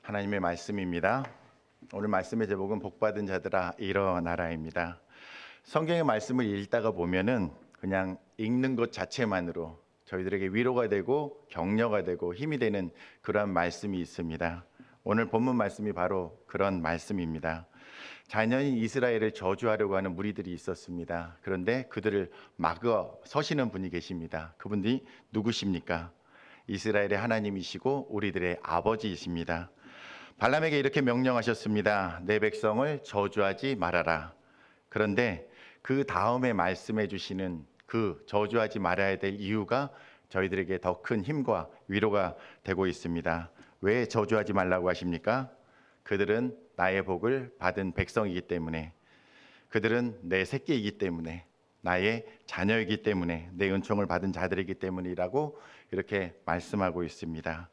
하나님의 말씀입니다. 오늘 말씀의 제목은 복받은 자들아 일어나라입니다. 성경의 말씀을 읽다가 보면은 그냥 읽는 것 자체만으로 저희들에게 위로가 되고 격려가 되고 힘이 되는 그러한 말씀이 있습니다. 오늘 본문 말씀이 바로 그런 말씀입니다. 자녀인 이스라엘을 저주하려고 하는 무리들이 있었습니다. 그런데 그들을 막어 서시는 분이 계십니다. 그분이 누구십니까? 이스라엘의 하나님이시고 우리들의 아버지이십니다. 발람에게 이렇게 명령하셨습니다. 내 백성을 저주하지 말아라. 그런데 그 다음에 말씀해 주시는 그 저주하지 말아야 될 이유가 저희들에게 더 큰 힘과 위로가 되고 있습니다. 왜 저주하지 말라고 하십니까? 그들은 나의 복을 받은 백성이기 때문에, 그들은 내 새끼이기 때문에, 나의 자녀이기 때문에, 내 은총을 받은 자들이기 때문이라고 이렇게 말씀하고 있습니다.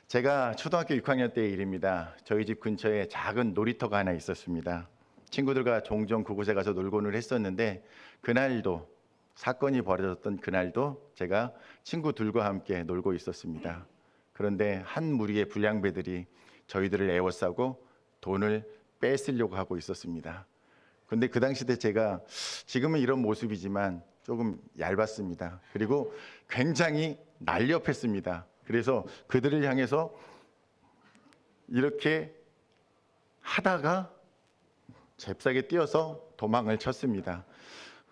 제가 초등학교 6학년 때의 일입니다. 저희 집 근처에 작은 놀이터가 하나 있었습니다. 친구들과 종종 그곳에 가서 놀곤을 했었는데, 그날도 사건이 벌어졌던 그날도 제가 친구들과 함께 놀고 있었습니다. 그런데 한 무리의 불량배들이 저희들을 에워싸고 돈을 뺏으려고 하고 있었습니다. 그런데 그 당시 때 제가 지금은 이런 모습이지만 조금 얇았습니다. 그리고 굉장히 날렵했습니다. 그래서 그들을 향해서 이렇게 하다가 잽싸게 뛰어서 도망을 쳤습니다.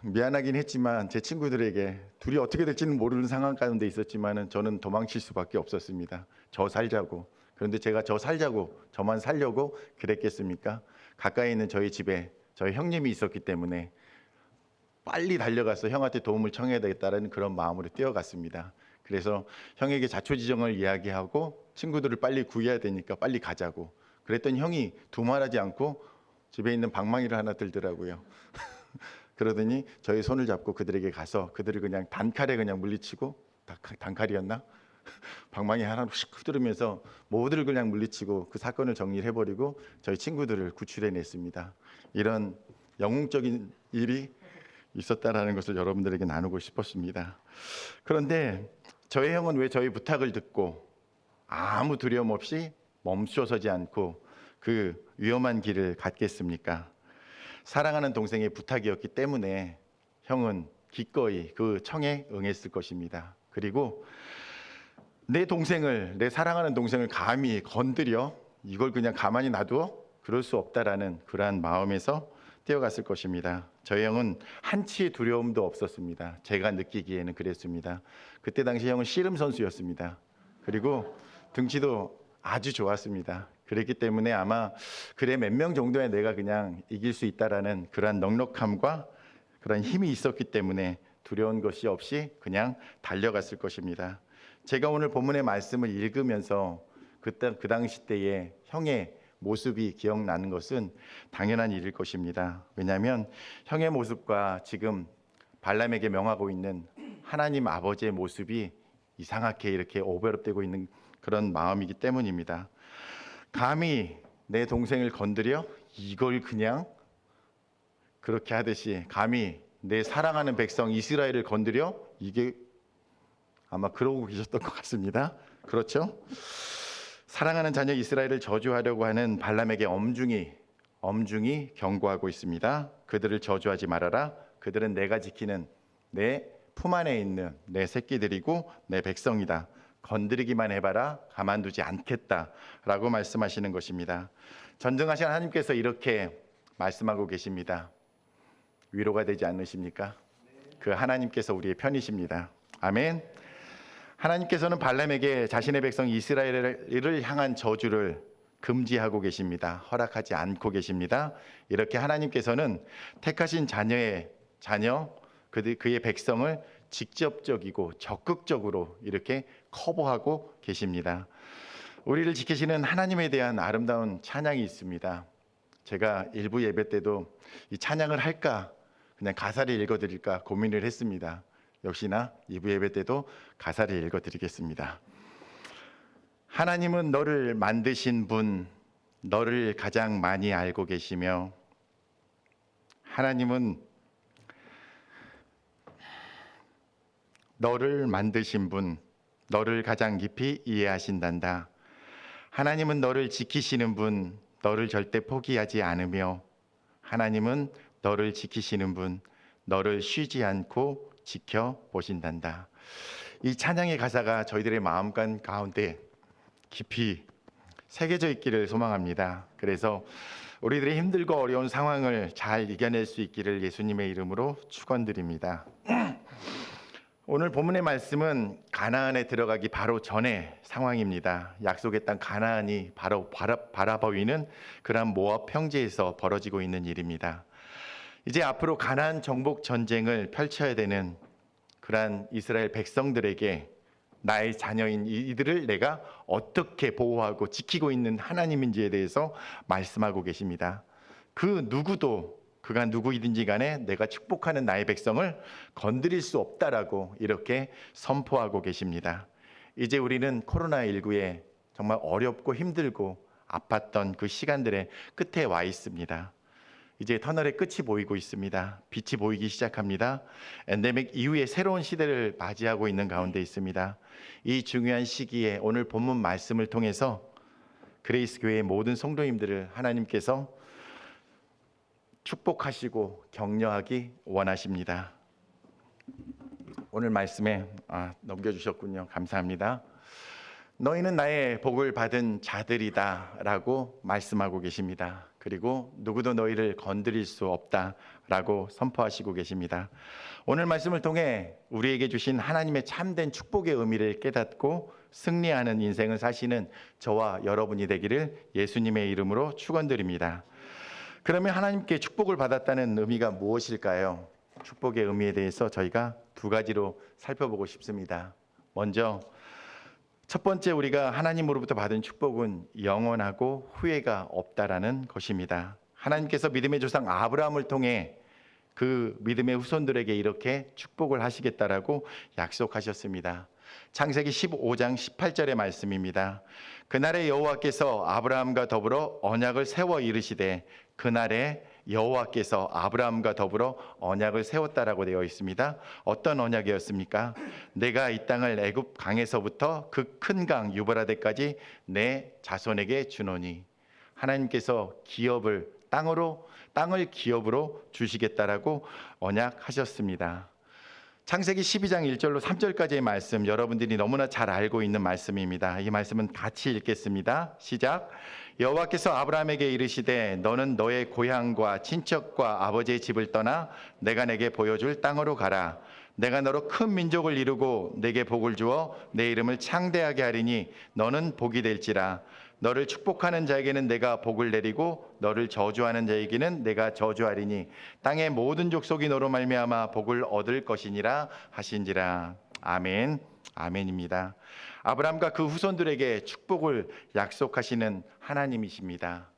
미안하긴 했지만 제 친구들에게 둘이 어떻게 될지는 모르는 상황 가운데 있었지만 저는 도망칠 수밖에 없었습니다. 저 살자고. 그런데 제가 저 살자고, 저만 살려고 그랬겠습니까? 가까이 있는 저희 집에 저희 형님이 있었기 때문에 빨리 달려가서 형한테 도움을 청해야 되겠다는 그런 마음으로 뛰어갔습니다. 그래서 형에게 자초지종을 이야기하고 친구들을 빨리 구해야 되니까 빨리 가자고. 그랬더니 형이 두말하지 않고 집에 있는 방망이를 하나 들더라고요. 그러더니 저희 손을 잡고 그들에게 가서 그들을 그냥 단칼에 그냥 물리치고, 단칼이었나? 방망이 하나로 휙 휘두르면서 모두를 그냥 물리치고 그 사건을 정리를 해버리고 저희 친구들을 구출해냈습니다. 이런 영웅적인 일이 있었다라는 것을 여러분들에게 나누고 싶었습니다. 그런데 저희 형은 왜 저희 부탁을 듣고 아무 두려움 없이 멈춰서지 않고 그 위험한 길을 갔겠습니까? 사랑하는 동생의 부탁이었기 때문에 형은 기꺼이 그 청에 응했을 것입니다. 그리고 내 사랑하는 동생을 감히 건드려 이걸 그냥 가만히 놔둬? 그럴 수 없다라는 그러한 마음에서 뛰어갔을 것입니다. 저희 형은 한치의 두려움도 없었습니다. 제가 느끼기에는 그랬습니다. 그때 당시 형은 씨름 선수였습니다. 그리고 등치도 아주 좋았습니다. 그랬기 때문에 아마 그래 몇 명 정도야 내가 그냥 이길 수 있다라는 그러한 넉넉함과 그런 힘이 있었기 때문에 두려운 것이 없이 그냥 달려갔을 것입니다. 제가 오늘 본문의 말씀을 읽으면서 그 당시 때의 형의 모습이 기억나는 것은 당연한 일일 것입니다. 왜냐하면 형의 모습과 지금 발람에게 명하고 있는 하나님 아버지의 모습이 이상하게 이렇게 오버랩되고 있는 그런 마음이기 때문입니다. 감히 내 동생을 건드려 이걸 그냥 그렇게 하듯이 감히 내 사랑하는 백성 이스라엘을 건드려 이게 아마 그러고 계셨던 것 같습니다. 그렇죠? 사랑하는 자녀 이스라엘을 저주하려고 하는 발람에게 엄중히 경고하고 있습니다. 그들을 저주하지 말아라. 그들은 내가 지키는 내 품 안에 있는 내 새끼들이고 내 백성이다. 건드리기만 해봐라. 가만두지 않겠다라고 말씀하시는 것입니다. 전능하신 하나님께서 이렇게 말씀하고 계십니다. 위로가 되지 않으십니까? 그 하나님께서 우리의 편이십니다. 아멘. 하나님께서는 발람에게 자신의 백성 이스라엘을 향한 저주를 금지하고 계십니다. 허락하지 않고 계십니다. 이렇게 하나님께서는 택하신 그의 백성을 직접적이고 적극적으로 이렇게 커버하고 계십니다. 우리를 지키시는 하나님에 대한 아름다운 찬양이 있습니다. 제가 일부 예배 때도 이 찬양을 할까 그냥 가사를 읽어드릴까 고민을 했습니다. 역시나 2부 예배 때도 가사를 읽어드리겠습니다. 하나님은 너를 만드신 분, 너를 가장 많이 알고 계시며 하나님은 너를 만드신 분, 너를 가장 깊이 이해하신단다. 하나님은 너를 지키시는 분, 너를 절대 포기하지 않으며 하나님은 너를 지키시는 분, 너를 쉬지 않고 지켜보신단다. 이 찬양의 가사가 저희들의 마음 가운데 깊이 새겨져 있기를 소망합니다. 그래서 우리들의 힘들고 어려운 상황을 잘 이겨낼 수 있기를 예수님의 이름으로 축원드립니다. 오늘 본문의 말씀은 가나안에 들어가기 바로 전의 상황입니다. 약속의 땅 가나안이 바로 바라보이는 그런 모압 평지에서 벌어지고 있는 일입니다. 이제 앞으로 가나안 정복 전쟁을 펼쳐야 되는 그러한 이스라엘 백성들에게 나의 자녀인 이들을 내가 어떻게 보호하고 지키고 있는 하나님인지에 대해서 말씀하고 계십니다. 그 누구도 그가 누구이든지 간에 내가 축복하는 나의 백성을 건드릴 수 없다라고 이렇게 선포하고 계십니다. 이제 우리는 코로나19에 정말 어렵고 힘들고 아팠던 그 시간들의 끝에 와 있습니다. 이제 터널의 끝이 보이고 있습니다. 빛이 보이기 시작합니다. 엔데믹 이후에 새로운 시대를 맞이하고 있는 가운데 있습니다. 이 중요한 시기에 오늘 본문 말씀을 통해서 그레이스 교회의 모든 성도님들을 하나님께서 축복하시고 격려하기 원하십니다. 오늘 말씀에 넘겨주셨군요. 감사합니다. 너희는 나의 복을 받은 자들이다 라고 말씀하고 계십니다. 그리고 누구도 너희를 건드릴 수 없다 라고 선포하시고 계십니다. 오늘 말씀을 통해 우리에게 주신 하나님의 참된 축복의 의미를 깨닫고 승리하는 인생을 사시는 저와 여러분이 되기를 예수님의 이름으로 축원드립니다. 그러면 하나님께 축복을 받았다는 의미가 무엇일까요? 축복의 의미에 대해서 저희가 두 가지로 살펴보고 싶습니다. 먼저 첫 번째, 우리가 하나님으로부터 받은 축복은 영원하고 후회가 없다라는 것입니다. 하나님께서 믿음의 조상 아브라함을 통해 그 믿음의 후손들에게 이렇게 축복을 하시겠다라고 약속하셨습니다. 창세기 15장 18절의 말씀입니다. 그날에 여호와께서 아브라함과 더불어 언약을 세워 이르시되, 그날에 여호와께서 아브라함과 더불어 언약을 세웠다라고 되어 있습니다. 어떤 언약이었습니까? 내가 이 땅을 애굽 강에서부터 그 큰 강 유브라데까지 내 자손에게 주노니, 하나님께서 땅을 기업으로 주시겠다라고 언약하셨습니다. 창세기 12장 1절로 3절까지의 말씀, 여러분들이 너무나 잘 알고 있는 말씀입니다. 이 말씀은 같이 읽겠습니다. 시작. 여호와께서 아브라함에게 이르시되, 너는 너의 고향과 친척과 아버지의 집을 떠나 내가 내게 보여줄 땅으로 가라. 내가 너로 큰 민족을 이루고 내게 복을 주어 내 이름을 창대하게 하리니 너는 복이 될지라. 너를 축복하는 자에게는 내가 복을 내리고 너를 저주하는 자에게는 내가 저주하리니 땅의 모든 족속이 너로 말미암아 복을 얻을 것이니라 하신지라. 아멘. 아멘입니다. 아브라함과 그 후손들에게 축복을 약속하시는 하나님이십니다.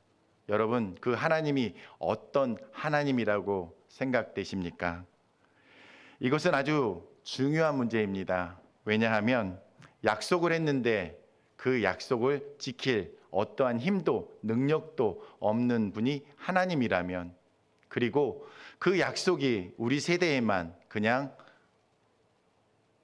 여러분, 그 하나님이 어떤 하나님이라고 생각되십니까? 이것은 아주 중요한 문제입니다. 왜냐하면 약속을 했는데 그 약속을 지킬 어떠한 힘도 능력도 없는 분이 하나님이라면, 그리고 그 약속이 우리 세대에만 그냥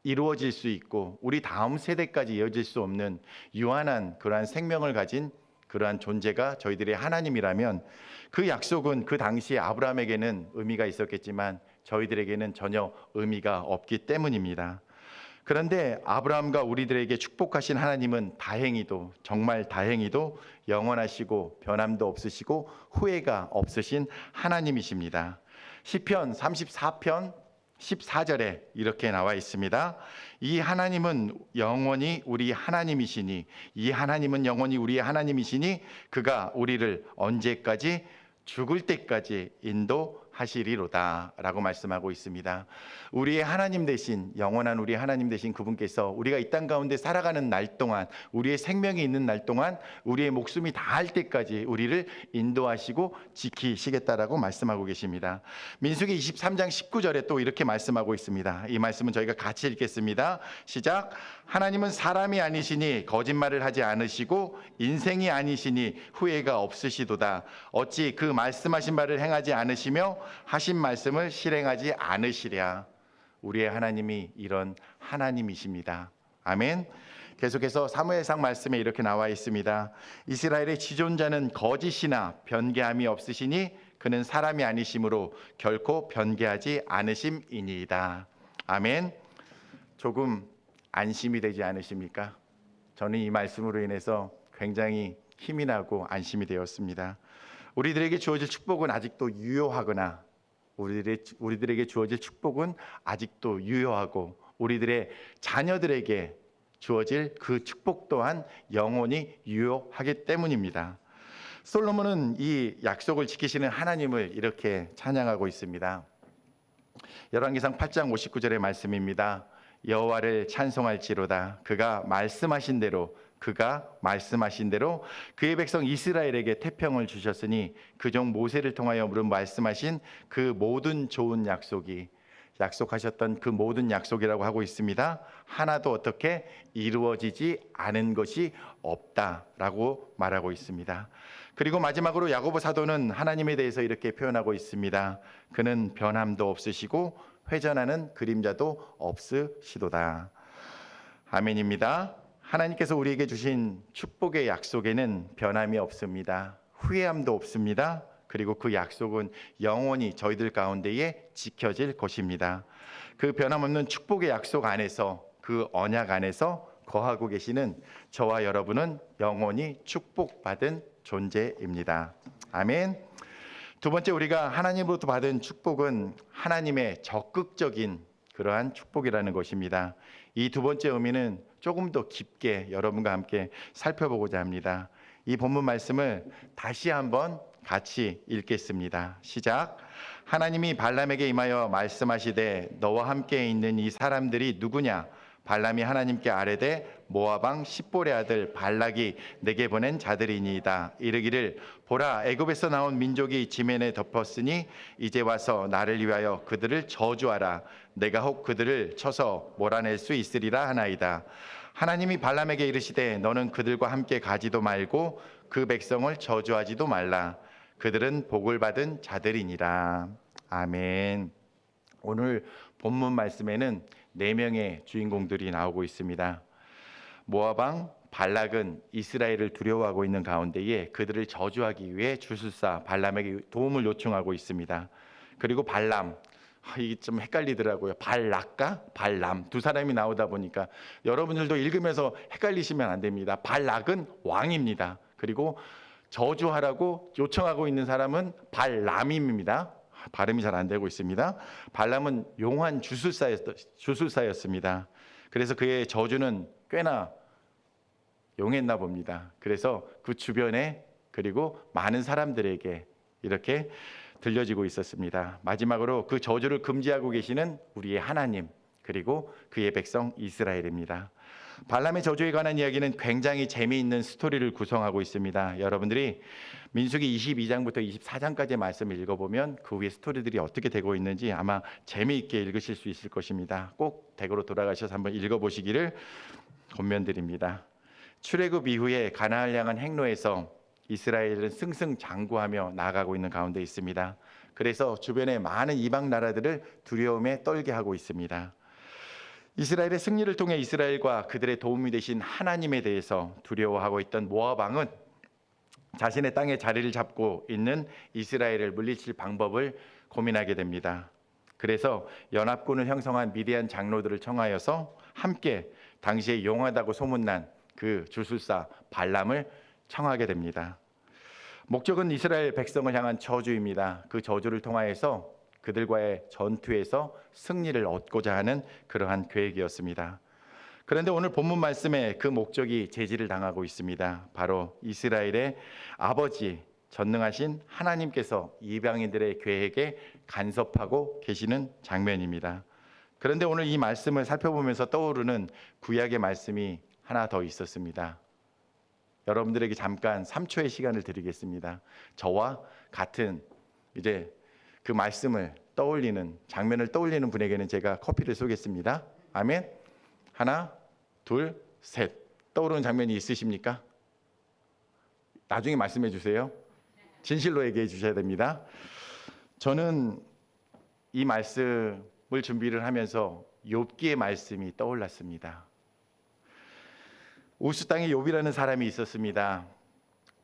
이루어질 수 있고 우리 다음 세대까지 이어질 수 없는 유한한 그러한 생명을 가진 그러한 존재가 저희들의 하나님이라면, 그 약속은 그 당시에 아브라함에게는 의미가 있었겠지만 저희들에게는 전혀 의미가 없기 때문입니다. 그런데 아브라함과 우리들에게 축복하신 하나님은 다행히도, 정말 다행히도 영원하시고 변함도 없으시고 후회가 없으신 하나님이십니다. 시편 34편 14절에 이렇게 나와 있습니다. 이 하나님은 영원히 우리 하나님이시니, 이 하나님은 영원히 우리의 하나님이시니 그가 우리를 언제까지, 죽을 때까지 인도하시리로다 라고 말씀하고 있습니다. 우리의 하나님 되신, 영원한 우리 하나님 되신 그분께서 우리가 이 땅 가운데 살아가는 날 동안, 우리의 생명이 있는 날 동안, 우리의 목숨이 다할 때까지 우리를 인도하시고 지키시겠다라고 말씀하고 계십니다. 민수기 23장 19절에 또 이렇게 말씀하고 있습니다. 이 말씀은 저희가 같이 읽겠습니다. 시작. 하나님은 사람이 아니시니 거짓말을 하지 않으시고 인생이 아니시니 후회가 없으시도다. 어찌 그 말씀하신 바를 행하지 않으시며 하신 말씀을 실행하지 않으시랴. 우리의 하나님이 이런 하나님이십니다. 아멘. 계속해서 사무엘상 말씀에 이렇게 나와 있습니다. 이스라엘의 지존자는 거짓이나 변개함이 없으시니 그는 사람이 아니심으로 결코 변개하지 않으심이니이다. 아멘. 조금 안심이 되지 않으십니까? 저는 이 말씀으로 인해서 굉장히 힘이 나고 안심이 되었습니다. 우리들에게 주어질 축복은 아직도 유효하거나 우리들에게 주어질 축복은 아직도 유효하고 우리들의 자녀들에게 주어질 그 축복 또한 영원히 유효하기 때문입니다. 솔로몬은 이 약속을 지키시는 하나님을 이렇게 찬양하고 있습니다. 열왕기상 8장 59절의 말씀입니다. 여호와를 찬송할지로다. 그가 말씀하신 대로 그의 백성 이스라엘에게 태평을 주셨으니 그종 모세를 통하여 말씀하신 그 모든 좋은 약속이 약속하셨던 그 모든 약속이라고 하고 있습니다. 하나도 어떻게 이루어지지 않은 것이 없다라고 말하고 있습니다. 그리고 마지막으로 야고보 사도는 하나님에 대해서 이렇게 표현하고 있습니다. 그는 변함도 없으시고 회전하는 그림자도 없으시도다. 아멘입니다. 하나님께서 우리에게 주신 축복의 약속에는 변함이 없습니다. 후회함도 없습니다. 그리고 그 약속은 영원히 저희들 가운데에 지켜질 것입니다. 그 변함없는 축복의 약속 안에서, 그 언약 안에서 거하고 계시는 저와 여러분은 영원히 축복받은 존재입니다. 아멘. 두 번째, 우리가 하나님으로부터 받은 축복은 하나님의 적극적인 그러한 축복이라는 것입니다. 이 두 번째 의미는 조금 더 깊게 여러분과 함께 살펴보고자 합니다. 이 본문 말씀을 다시 한번 같이 읽겠습니다. 시작. 하나님이 발람에게 임하여 말씀하시되 너와 함께 있는 이 사람들이 누구냐? 발람이 하나님께 아뢰되 모압 왕 십볼의 아들 발락이 내게 보낸 자들이니이다. 이르기를 보라, 애굽에서 나온 민족이 지면에 덮었으니 이제 와서 나를 위하여 그들을 저주하라. 내가 혹 그들을 쳐서 몰아낼 수 있으리라 하나이다. 하나님이 발람에게 이르시되 너는 그들과 함께 가지도 말고 그 백성을 저주하지도 말라. 그들은 복을 받은 자들이니라. 아멘. 오늘 본문 말씀에는 4명의 주인공들이 나오고 있습니다. 모압 왕 발락은 이스라엘을 두려워하고 있는 가운데에 그들을 저주하기 위해 주술사 발람에게 도움을 요청하고 있습니다. 그리고 발람, 이게 좀 헷갈리더라고요. 발락과 발람 두 사람이 나오다 보니까 여러분들도 읽으면서 헷갈리시면 안 됩니다. 발락은 왕입니다. 그리고 저주하라고 요청하고 있는 사람은 발람입니다. 발음이 잘 안 되고 있습니다. 발람은 용한 주술사였습니다. 그래서 그의 저주는 꽤나 용했나 봅니다. 그래서 그 주변에 그리고 많은 사람들에게 이렇게 들려지고 있었습니다. 마지막으로 그 저주를 금지하고 계시는 우리의 하나님 그리고 그의 백성 이스라엘입니다. 발람의 저주에 관한 이야기는 굉장히 재미있는 스토리를 구성하고 있습니다. 여러분들이 민수기 22장부터 24장까지의 말씀을 읽어보면 그 위에 스토리들이 어떻게 되고 있는지 아마 재미있게 읽으실 수 있을 것입니다. 꼭 댁으로 돌아가셔서 한번 읽어보시기를 권면드립니다. 출애굽 이후에 가나안을 향한 행로에서 이스라엘은 승승장구하며 나아가고 있는 가운데 있습니다. 그래서 주변의 많은 이방 나라들을 두려움에 떨게 하고 있습니다. 이스라엘의 승리를 통해 이스라엘과 그들의 도움이 되신 하나님에 대해서 두려워하고 있던 모압 왕은 자신의 땅에 자리를 잡고 있는 이스라엘을 물리칠 방법을 고민하게 됩니다. 그래서 연합군을 형성한 미디안 장로들을 청하여서 함께 당시에 용하다고 소문난 그 주술사 발람을 청하게 됩니다. 목적은 이스라엘 백성을 향한 저주입니다. 그 저주를 통하여서 그들과의 전투에서 승리를 얻고자 하는 그러한 계획이었습니다. 그런데 오늘 본문 말씀에 그 목적이 제지를 당하고 있습니다. 바로 이스라엘의 아버지 전능하신 하나님께서 이방인들의 계획에 간섭하고 계시는 장면입니다. 그런데 오늘 이 말씀을 살펴보면서 떠오르는 구약의 말씀이 하나 더 있었습니다. 여러분들에게 잠깐 3초의 시간을 드리겠습니다. 저와 같은 이제 그 말씀을 떠올리는 장면을 떠올리는 분에게는 제가 커피를 쏘겠습니다. 아멘. 하나, 둘, 셋. 떠오르는 장면이 있으십니까? 나중에 말씀해 주세요. 진실로 얘기해 주셔야 됩니다. 저는 이 말씀을 준비를 하면서 욥기의 말씀이 떠올랐습니다. 우스 땅에 욥이라는 사람이 있었습니다.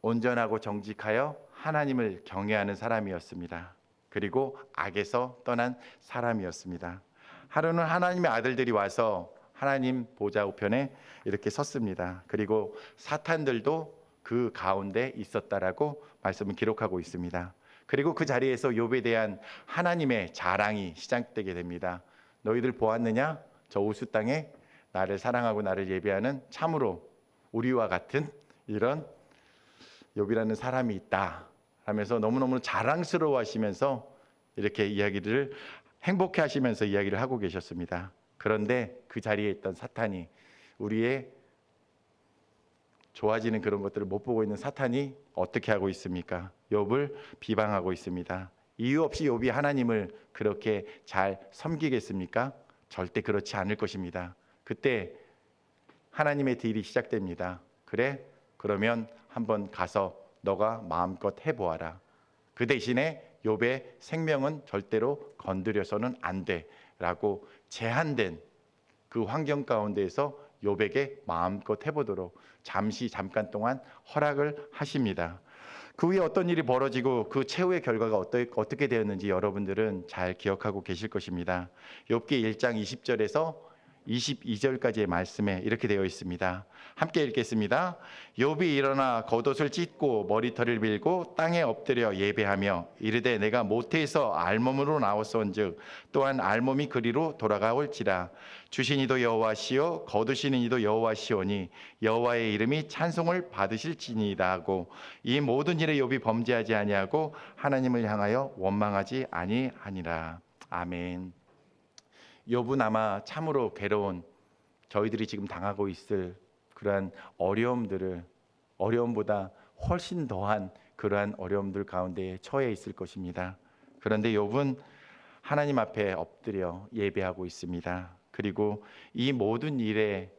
온전하고 정직하여 하나님을 경외하는 사람이었습니다. 그리고 악에서 떠난 사람이었습니다. 하루는 하나님의 아들들이 와서 하나님 보좌 우편에 이렇게 섰습니다. 그리고 사탄들도 그 가운데 있었다라고 말씀을 기록하고 있습니다. 그리고 그 자리에서 욥에 대한 하나님의 자랑이 시작되게 됩니다. 너희들 보았느냐? 저 우스 땅에 나를 사랑하고 나를 예배하는 참으로 우리와 같은 이런 욥이라는 사람이 있다 하면서 너무너무 자랑스러워 하시면서 이렇게 이야기를 행복해 하시면서 이야기를 하고 계셨습니다. 그런데 그 자리에 있던 사탄이, 우리의 좋아지는 그런 것들을 못 보고 있는 사탄이 어떻게 하고 있습니까? 욥을 비방하고 있습니다. 이유 없이 욥이 하나님을 그렇게 잘 섬기겠습니까? 절대 그렇지 않을 것입니다. 그때 하나님의 딜이 시작됩니다. 그래? 그러면 한번 가서 너가 마음껏 해보아라. 그 대신에 욥의 생명은 절대로 건드려서는 안 돼라고 제한된 그 환경 가운데에서 욥에게 마음껏 해보도록 잠깐 동안 허락을 하십니다. 그 후에 어떤 일이 벌어지고 그 최후의 결과가 어떻게 되었는지 여러분들은 잘 기억하고 계실 것입니다. 욥기 1장 20절에서 22절까지의 말씀에 이렇게 되어 있습니다. 함께 읽겠습니다. 욥이 일어나 겉옷을 찢고 머리털을 밀고 땅에 엎드려 예배하며 이르되 내가 모태에서 알몸으로 나왔은즉 또한 알몸이 그리로 돌아가올지라. 주신 이도 여호와시요 거두시는 이도 여호와시오니 여호와의 이름이 찬송을 받으실지니이다 하고 이 모든 일에 욥이 범죄하지 아니하고 하나님을 향하여 원망하지 아니하니라. 아멘. 욥은 아마 참으로 괴로운, 저희들이 지금 당하고 있을 그러한 어려움보다 훨씬 더한 그러한 어려움들 가운데 처해 있을 것입니다. 그런데 욥은 하나님 앞에 엎드려 예배하고 있습니다. 그리고 이 모든 일에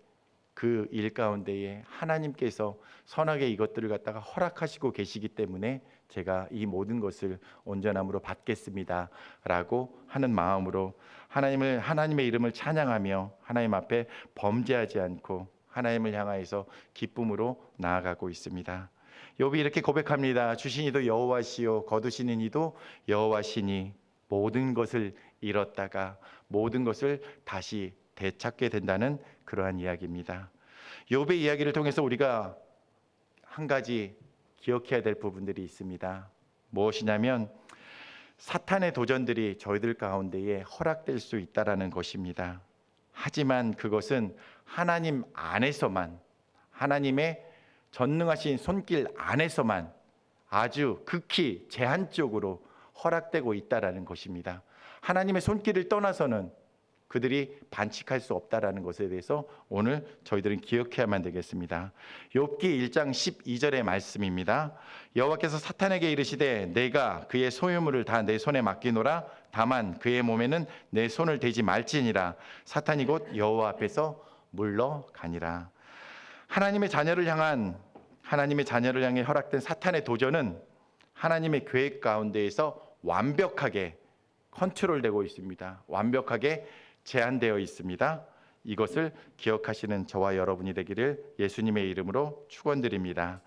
그 일 가운데에 하나님께서 선하게 이것들을 갖다가 허락하시고 계시기 때문에 제가 이 모든 것을 온전함으로 받겠습니다 라고 하는 마음으로 하나님의 이름을 찬양하며 하나님 앞에 범죄하지 않고 하나님을 향하여서 기쁨으로 나아가고 있습니다. 욥이 이렇게 고백합니다. 주신 이도 여호와시요 거두시는 이도 여호와시니 모든 것을 잃었다가 모든 것을 다시 되찾게 된다는 그러한 이야기입니다. 욥의 이야기를 통해서 우리가 한 가지 기억해야 될 부분들이 있습니다. 무엇이냐면 사탄의 도전들이 저희들 가운데에 허락될 수 있다라는 것입니다. 하지만 그것은 하나님 안에서만, 하나님의 전능하신 손길 안에서만 아주 극히 제한적으로 허락되고 있다라는 것입니다. 하나님의 손길을 떠나서는 그들이 반칙할 수 없다라는 것에 대해서 오늘 저희들은 기억해야만 되겠습니다. 욥기 1장 12절의 말씀입니다. 여호와께서 사탄에게 이르시되 내가 그의 소유물을 다 내 손에 맡기노라. 다만 그의 몸에는 내 손을 대지 말지니라. 사탄이 곧 여호와 앞에서 물러가니라. 하나님의 자녀를 향해 허락된 사탄의 도전은 하나님의 계획 가운데에서 완벽하게 컨트롤되고 있습니다. 완벽하게 제한되어 있습니다. 이것을 기억하시는 저와 여러분이 되기를 예수님의 이름으로 축원드립니다.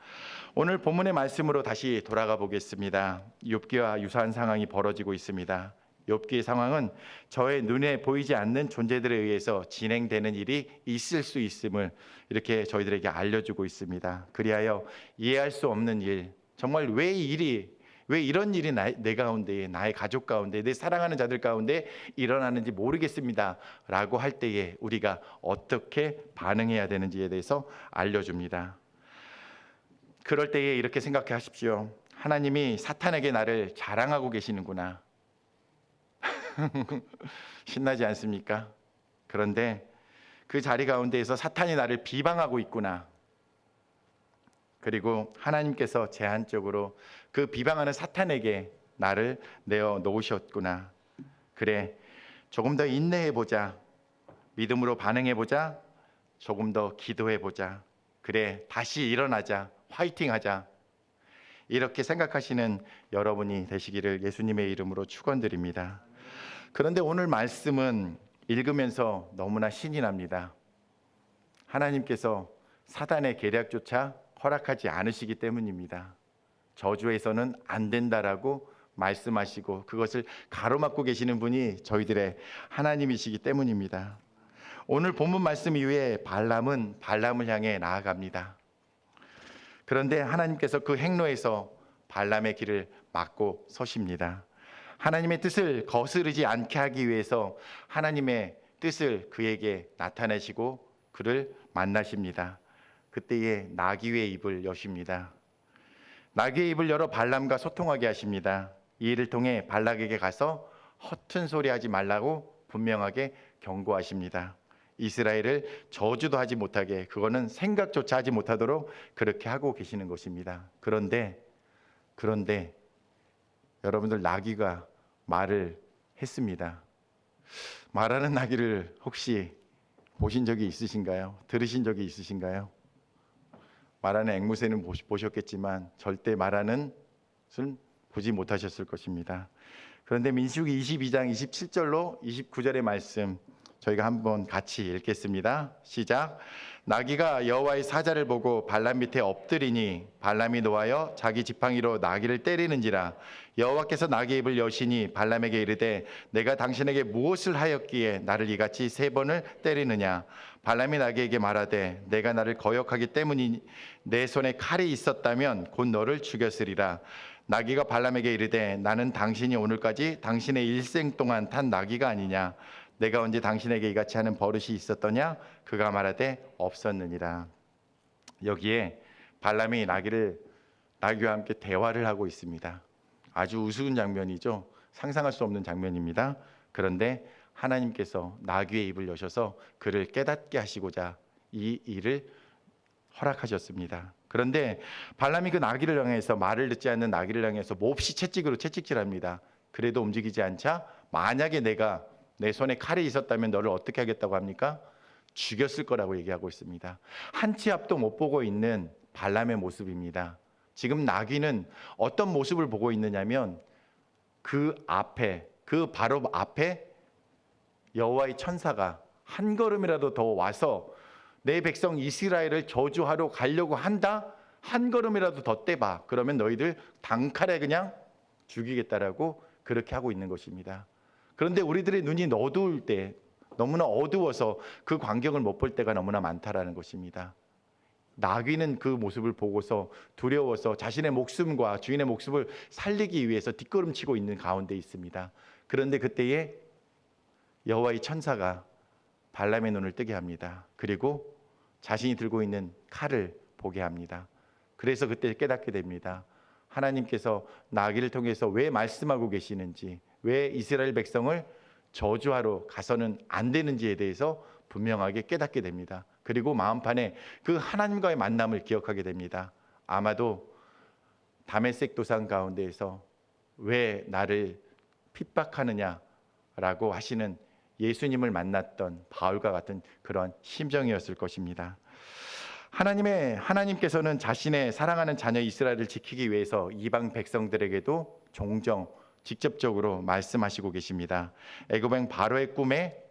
오늘 본문의 말씀으로 다시 돌아가 보겠습니다. 욥기와 유사한 상황이 벌어지고 있습니다. 욥기의 상황은 저의 눈에 보이지 않는 존재들에 의해서 진행되는 일이 있을 수 있음을 이렇게 저희들에게 알려주고 있습니다. 그리하여 이해할 수 없는 일, 정말 왜 이런 일이 내 가운데, 나의 가족 가운데, 내 사랑하는 자들 가운데 일어나는지 모르겠습니다 라고 할 때에 우리가 어떻게 반응해야 되는지에 대해서 알려줍니다. 그럴 때에 이렇게 생각해 하십시오. 하나님이 사탄에게 나를 자랑하고 계시는구나. 신나지 않습니까? 그런데 그 자리 가운데에서 사탄이 나를 비방하고 있구나. 그리고 하나님께서 제한적으로 그 비방하는 사탄에게 나를 내어 놓으셨구나. 그래, 조금 더 인내해보자. 믿음으로 반응해보자. 조금 더 기도해보자. 그래, 다시 일어나자. 화이팅하자. 이렇게 생각하시는 여러분이 되시기를 예수님의 이름으로 축원드립니다. 그런데 오늘 말씀은 읽으면서 너무나 신이 납니다. 하나님께서 사단의 계략조차 허락하지 않으시기 때문입니다. 저주에서는 안 된다라고 말씀하시고 그것을 가로막고 계시는 분이 저희들의 하나님이시기 때문입니다. 오늘 본문 말씀 이후에 발람은 발람을 향해 나아갑니다. 그런데 하나님께서 그 행로에서 발람의 길을 막고 서십니다. 하나님의 뜻을 거스르지 않게 하기 위해서 하나님의 뜻을 그에게 나타내시고 그를 만나십니다. 그때에 나귀의 입을 여십니다. 나귀의 입을 열어 발람과 소통하게 하십니다. 이 일을 통해 발락에게 가서 허튼 소리 하지 말라고 분명하게 경고하십니다. 이스라엘을 저주도 하지 못하게, 그거는 생각조차 하지 못하도록 그렇게 하고 계시는 것입니다. 그런데 여러분들, 나귀가 말을 했습니다. 말하는 나귀를 혹시 보신 적이 있으신가요? 들으신 적이 있으신가요? 말하는 앵무새는 보셨겠지만 절대 말하는 것은 보지 못하셨을 것입니다. 그런데 민수기 22장 27절로 29절의 말씀 저희가 한번 같이 읽겠습니다. 시작. 나귀가 여호와의 사자를 보고 발람 밑에 엎드리니 발람이 노하여 자기 지팡이로 나귀를 때리는지라. 여호와께서 나귀의 입을 여시니 발람에게 이르되 내가 당신에게 무엇을 하였기에 나를 이같이 3번을 때리느냐. 발람이 나귀에게 말하되 내가 나를 거역하기 때문이니 내 손에 칼이 있었다면 곧 너를 죽였으리라. 나귀가 발람에게 이르되 나는 당신이 오늘까지 당신의 일생 동안 탄 나귀가 아니냐. 내가 언제 당신에게 이같이 하는 버릇이 있었더냐? 그가 말하되 없었느니라. 여기에 발람이 나귀와 함께 대화를 하고 있습니다. 아주 우스운 장면이죠. 상상할 수 없는 장면입니다. 그런데 하나님께서 나귀의 입을 여셔서 그를 깨닫게 하시고자 이 일을 허락하셨습니다. 그런데 발람이 그 나귀를 향해서, 말을 듣지 않는 나귀를 향해서 몹시 채찍으로 채찍질합니다. 그래도 움직이지 않자 만약에 내 손에 칼이 있었다면 너를 어떻게 하겠다고 합니까? 죽였을 거라고 얘기하고 있습니다. 한 치 앞도 못 보고 있는 발람의 모습입니다. 지금 나귀는 어떤 모습을 보고 있느냐면 그 바로 앞에 여호와의 천사가 한 걸음이라도 더 와서 내 백성 이스라엘을 저주하러 가려고 한다? 한 걸음이라도 더 떼봐. 그러면 너희들 단칼에 그냥 죽이겠다라고 그렇게 하고 있는 것입니다. 그런데 우리들의 눈이 어두울 때, 너무나 어두워서 그 광경을 못 볼 때가 너무나 많다라는 것입니다. 나귀는 그 모습을 보고서 두려워서 자신의 목숨과 주인의 목숨을 살리기 위해서 뒷걸음치고 있는 가운데 있습니다. 그런데 그때에 여호와의 천사가 발람의 눈을 뜨게 합니다. 그리고 자신이 들고 있는 칼을 보게 합니다. 그래서 그때 깨닫게 됩니다. 하나님께서 나귀를 통해서 왜 말씀하고 계시는지, 왜 이스라엘 백성을 저주하러 가서는 안 되는지에 대해서 분명하게 깨닫게 됩니다. 그리고 마음판에 그 하나님과의 만남을 기억하게 됩니다. 아마도 다메섹 도상 가운데에서 왜 나를 핍박하느냐라고 하시는 예수님을 만났던 바울과 같은 그런 심정이었을 것입니다. 하나님께서는 자신의 사랑하는 자녀 이스라엘을 지키기 위해서 이방 백성들에게도 종종 직접적으로 말씀하시고 계십니다. 애굽왕 바로의 꿈에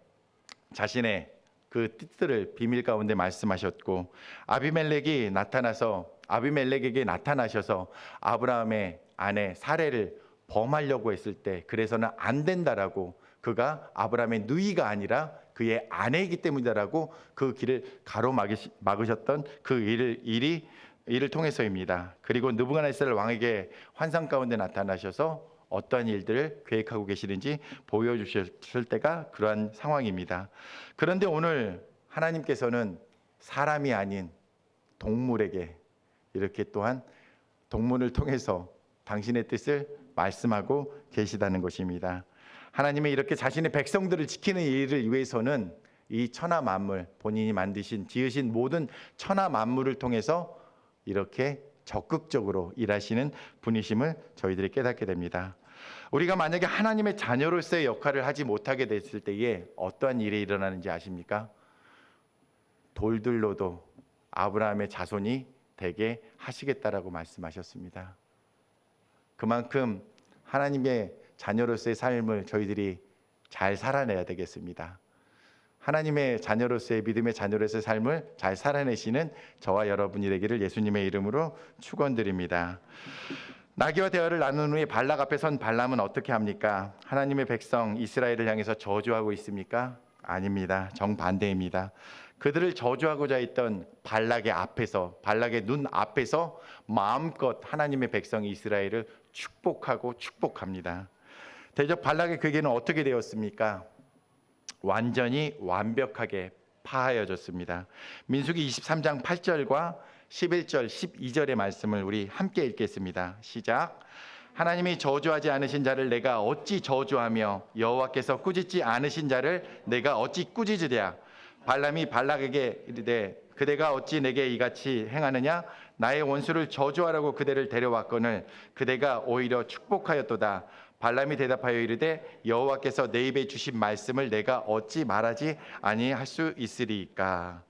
자신의 그 뜻들을 비밀 가운데 말씀하셨고, 아비멜렉에게 나타나셔서 아브라함의 아내 사레를 범하려고 했을 때, 그래서는 안 된다라고, 그가 아브라함의 누이가 아니라 그의 아내이기 때문이다라고 그 길을 가로막으셨던 그 일을 통해서입니다. 그리고 느부갓네살 왕에게 환상 가운데 나타나셔서 어떠한 일들을 계획하고 계시는지 보여주셨을 때가 그러한 상황입니다. 그런데 오늘 하나님께서는 사람이 아닌 동물에게 이렇게 또한 동물을 통해서 당신의 뜻을 말씀하고 계시다는 것입니다. 하나님이 이렇게 자신의 백성들을 지키는 일을 위해서는 이 천하 만물, 본인이 지으신 모든 천하 만물을 통해서 이렇게 적극적으로 일하시는 분이심을 저희들이 깨닫게 됩니다. 우리가 만약에 하나님의 자녀로서의 역할을 하지 못하게 됐을 때에 어떠한 일이 일어나는지 아십니까? 돌들로도 아브라함의 자손이 되게 하시겠다라고 말씀하셨습니다. 그만큼 하나님의 자녀로서의 삶을 저희들이 잘 살아내야 되겠습니다. 하나님의 자녀로서의 믿음의 자녀로서의 삶을 잘 살아내시는 저와 여러분이 되기를 예수님의 이름으로 축원드립니다. 나귀와 대화를 나눈 후에 발락 앞에 선 발람은 어떻게 합니까? 하나님의 백성 이스라엘을 향해서 저주하고 있습니까? 아닙니다. 정반대입니다. 그들을 저주하고자 했던 발락의 앞에서, 발락의 눈 앞에서 마음껏 하나님의 백성 이스라엘을 축복하고 축복합니다. 대적 발락의 괴계는 어떻게 되었습니까? 완전히 완벽하게 파하여졌습니다. 민수기 23장 8절과 11절, 12절의 말씀을 우리 함께 읽겠습니다. 시작. 하나님이 저주하지 않으신 자를 내가 어찌 저주하며 여호와께서 꾸짖지 않으신 자를 내가 어찌 꾸짖으랴. 발람이 발락에게 이르되 그대가 어찌 내게 이같이 행하느냐. 나의 원수를 저주하라고 그대를 데려왔거늘 그대가 오히려 축복하였도다. 발람이 대답하여 이르되 여호와께서 내 입에 주신 말씀을 내가 어찌 말하지 아니할 수 있으리까.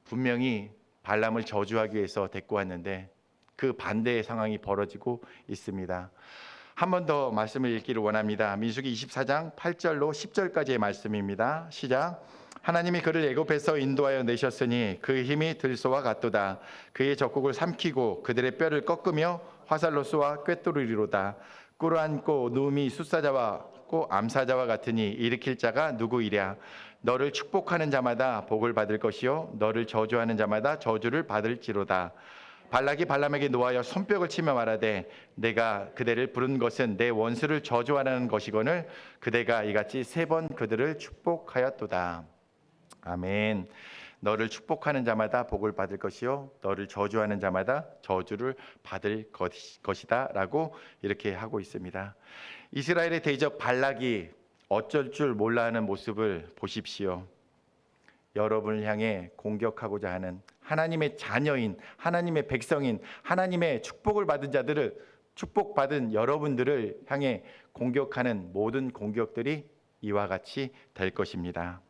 분명히 발람을 저주하기 위해서 데리고 왔는데 그 반대의 상황이 벌어지고 있습니다. 한 번 더 말씀을 읽기를 원합니다. 민수기 24장 8절로 10절까지의 말씀입니다. 시작. 하나님이 그를 애굽에서 인도하여 내셨으니 그 힘이 들소와 같도다. 그의 적국을 삼키고 그들의 뼈를 꺾으며 화살로 쏘아 꿰뚫으리로다. 꿇어앉고 누움이 숫사자와 암사자와 같으니 일으킬 자가 누구이랴. 너를 축복하는 자마다 복을 받을 것이요 너를 저주하는 자마다 저주를 받을지로다. 발락이 발람에게 노하여 손뼉을 치며 말하되 내가 그대를 부른 것은 내 원수를 저주하라는 것이거늘 그대가 이같이 3번 그들을 축복하였도다. 아멘. 너를 축복하는 자마다 복을 받을 것이요 너를 저주하는 자마다 저주를 받을 것이다 라고 이렇게 하고 있습니다. 이스라엘의 대적 발락이 어쩔 줄 몰라 하는 모습을 보십시오. 여러분을 향해 공격하고자 하는 하나님의 자녀인 하나님의 백성인 하나님의 축복을 받은 자들을 축복받은 여러분들을 향해 공격하는 모든 공격들이 이와 같이 될 것입니다.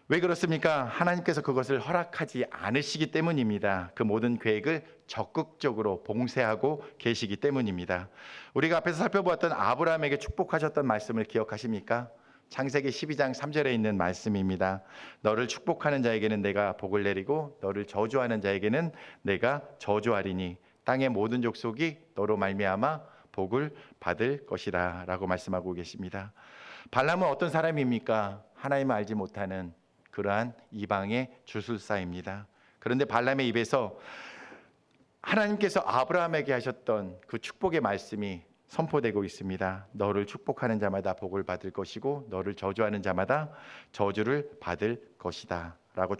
왜 그렇습니까? 하나님께서 그것을 허락하지 않으시기 때문입니다. 그 모든 계획을 적극적으로 봉쇄하고 계시기 때문입니다. 우리가 앞에서 살펴보았던 아브라함에게 축복하셨던 말씀을 기억하십니까? 창세기 12장 3절에 있는 말씀입니다. 너를 축복하는 자에게는 내가 복을 내리고 너를 저주하는 자에게는 내가 저주하리니 땅의 모든 족속이 너로 말미암아 복을 받을 것이다 라고 말씀하고 계십니다. 발람은 어떤 사람입니까? 하나님을 알지 못하는 그러한 이방의 주술사입니다. 그런데 발람의 입에서 하나님께서 아브라함에게 하셨던 그 축복의 말씀이 선포되고 있습니다. 너를 축복하는 자마다 복을 받을 것이고 너를 저주하는 자마다 저주를 받을 것이다 라고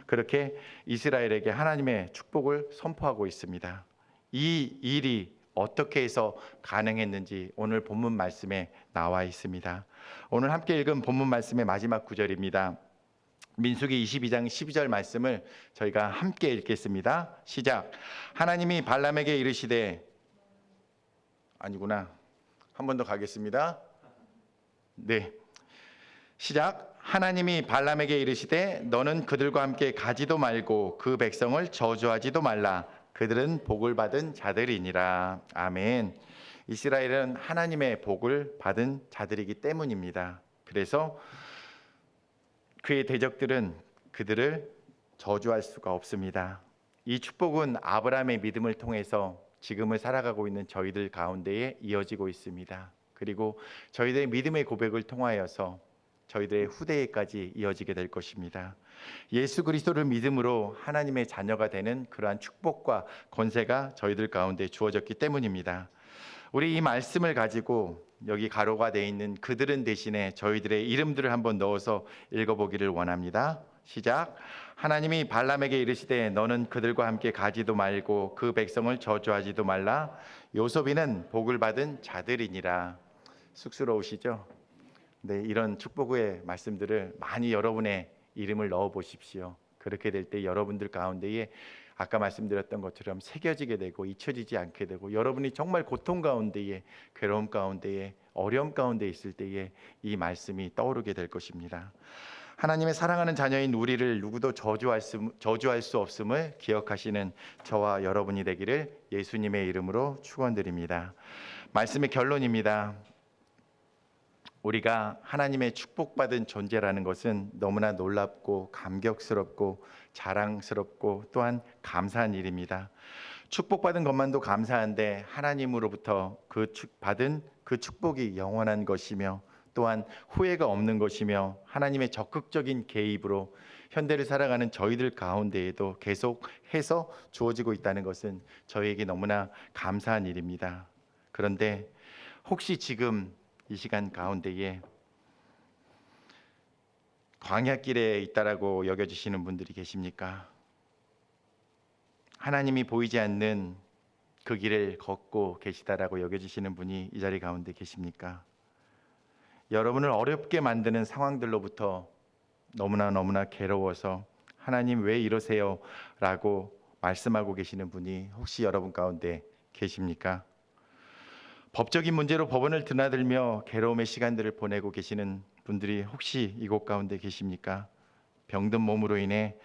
그렇게 이스라엘에게 하나님의 축복을 선포하고 있습니다. 이 일이 어떻게 해서 가능했는지 오늘 본문 말씀에 나와 있습니다. 오늘 함께 읽은 본문 말씀의 마지막 구절입니다. 민수기 22장 12절 말씀을 저희가 함께 읽겠습니다. 시작. 하나님이 발람에게 이르시되 아니구나. 한 번 더 가겠습니다. 네. 시작. 하나님이 발람에게 이르시되 너는 그들과 함께 가지도 말고 그 백성을 저주하지도 말라. 그들은 복을 받은 자들이니라. 아멘. 이스라엘은 하나님의 복을 받은 자들이기 때문입니다. 그래서 그의 대적들은 그들을 저주할 수가 없습니다. 이 축복은 아브라함의 믿음을 통해서 지금을 살아가고 있는 저희들 가운데에 이어지고 있습니다. 그리고 저희들의 믿음의 고백을 통하여서 저희들의 후대에까지 이어지게 될 것입니다. 예수 그리스도를 믿음으로 하나님의 자녀가 되는 그러한 축복과 권세가 저희들 가운데 주어졌기 때문입니다. 우리 이 말씀을 가지고 여기 가로가 되어 있는 그들은 대신에 저희들의 이름들을 한번 넣어서 읽어보기를 원합니다. 시작. 하나님이 발람에게 이르시되 너는 그들과 함께 가지도 말고 그 백성을 저주하지도 말라. 요소비는 복을 받은 자들이니라. 쑥스러우시죠? 네, 이런 축복의 말씀들을 많이 여러분의 이름을 넣어 보십시오. 그렇게 될 때 여러분들 가운데에 아까 말씀드렸던 것처럼 새겨지게 되고 잊혀지지 않게 되고 여러분이 정말 고통 가운데에 괴로움 가운데에 어려움 가운데 있을 때에 이 말씀이 떠오르게 될 것입니다. 하나님의 사랑하는 자녀인 우리를 누구도 저주할 수 없음을 기억하시는 저와 여러분이 되기를 예수님의 이름으로 축원드립니다. 말씀의 결론입니다. 우리가 하나님의 축복받은 존재라는 것은 너무나 놀랍고 감격스럽고 자랑스럽고 또한 감사한 일입니다. 축복받은 것만도 감사한데 하나님으로부터 받은 그 축복이 영원한 것이며 또한 후회가 없는 것이며 하나님의 적극적인 개입으로 현대를 살아가는 저희들 가운데에도 계속해서 주어지고 있다는 것은 저희에게 너무나 감사한 일입니다. 그런데 혹시 지금 이 시간 가운데에 광야길에 있다라고 여겨지시는 분들이 계십니까? 하나님이 보이지 않는 그 길을 걷고 계시다라고 여겨지시는 분이 이 자리 가운데 계십니까? 여러분을 어렵게 만드는 상황들로부터 너무나 괴로워서 하나님 왜 이러세요? 라고 말씀하고 계시는 분이 혹시 여러분 가운데 계십니까? 법적인 문제로 법원을 드나들며 괴로움의 시간들을 보내고 계시는 분들이 혹시 이곳 가운데 계십니까? 병든 몸으로 인해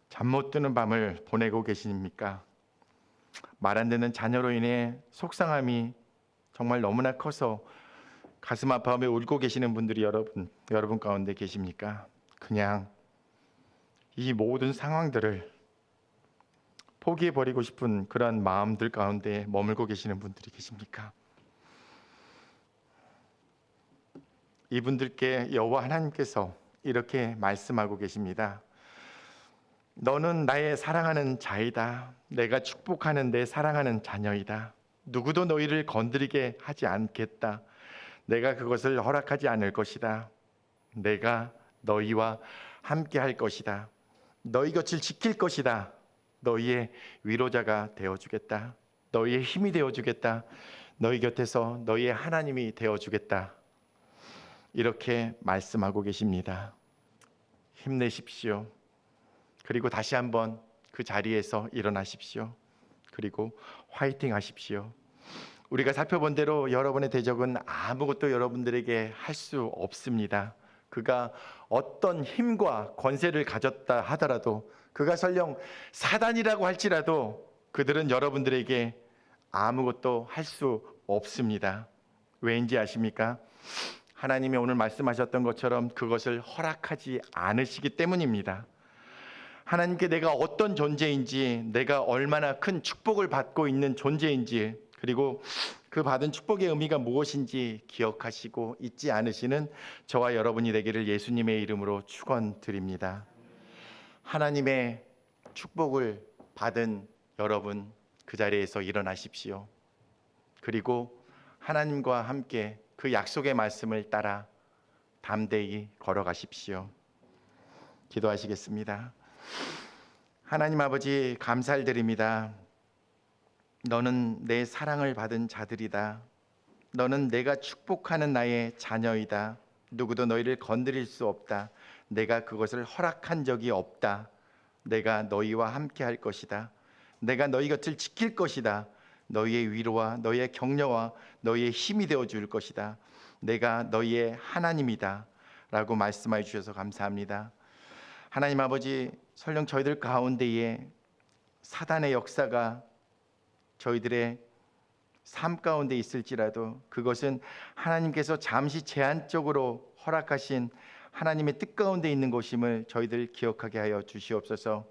잠 못 드는 밤을 보내고 계십니까? 말 안 듣는 자녀로 인해 속상함이 정말 너무나 커서 가슴 아파하며 울고 계시는 분들이 여러분 가운데 계십니까? 그냥 이 모든 상황들을 포기해버리고 싶은 그런 마음들 가운데 머물고 계시는 분들이 계십니까? 이분들께 여호와 하나님께서 이렇게 말씀하고 계십니다. 너는 나의 사랑하는 자이다. 내가 축복하는 내 사랑하는 자녀이다. 누구도 너희를 건드리게 하지 않겠다. 내가 그것을 허락하지 않을 것이다. 내가 너희와 함께 할 것이다. 너희 곁을 지킬 것이다. 너희의 위로자가 되어주겠다. 너희의 힘이 되어주겠다. 너희 곁에서 너희의 하나님이 되어주겠다. 이렇게 말씀하고 계십니다. 힘내십시오. 그리고 다시 한번 그 자리에서 일어나십시오. 그리고 화이팅 하십시오. 우리가 살펴본 대로 여러분의 대적은 아무것도 여러분들에게 할 수 없습니다. 그가 어떤 힘과 권세를 가졌다 하더라도, 그가 설령 사단이라고 할지라도 그들은 여러분들에게 아무것도 할 수 없습니다. 왜인지 아십니까? 하나님이 오늘 말씀하셨던 것처럼 그것을 허락하지 않으시기 때문입니다. 하나님께 내가 어떤 존재인지, 내가 얼마나 큰 축복을 받고 있는 존재인지, 그리고 그 받은 축복의 의미가 무엇인지 기억하시고 잊지 않으시는 저와 여러분이 되기를 예수님의 이름으로 축원드립니다. 하나님의 축복을 받은 여러분, 그 자리에서 일어나십시오. 그리고 하나님과 함께 그 약속의 말씀을 따라 담대히 걸어가십시오. 기도하시겠습니다. 하나님 아버지, 감사를 드립니다. 너는 내 사랑을 받은 자들이다. 너는 내가 축복하는 나의 자녀이다. 누구도 너희를 건드릴 수 없다. 내가 그것을 허락한 적이 없다. 내가 너희와 함께 할 것이다. 내가 너희 곁을 지킬 것이다. 너희의 위로와 너희의 격려와 너희의 힘이 되어 줄 것이다. 내가 너희의 하나님이다. 라고 말씀해 주셔서 감사합니다. 하나님 아버지, 설령 저희들 가운데에 사단의 역사가 저희들의 삶 가운데 있을지라도 그것은 하나님께서 잠시 제한적으로 허락하신 하나님의 뜻 가운데 있는 것임을 저희들 기억하게 하여 주시옵소서.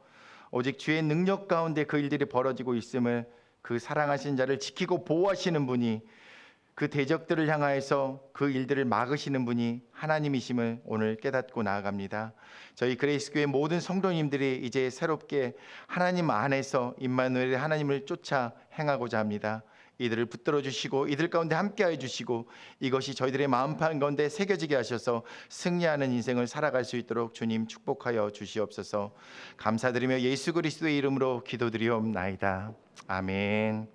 오직 주의 능력 가운데 그 일들이 벌어지고 있음을, 그 사랑하신 자를 지키고 보호하시는 분이, 그 대적들을 향하여서 그 일들을 막으시는 분이 하나님이심을 오늘 깨닫고 나아갑니다. 저희 그레이스교회 모든 성도님들이 이제 새롭게 하나님 안에서 임마누엘의 하나님을 쫓아 행하고자 합니다. 이들을 붙들어 주시고 이들 가운데 함께하여 주시고 이것이 저희들의 마음판 가운데 새겨지게 하셔서 승리하는 인생을 살아갈 수 있도록 주님 축복하여 주시옵소서. 감사드리며 예수 그리스도의 이름으로 기도드리옵나이다. 아멘.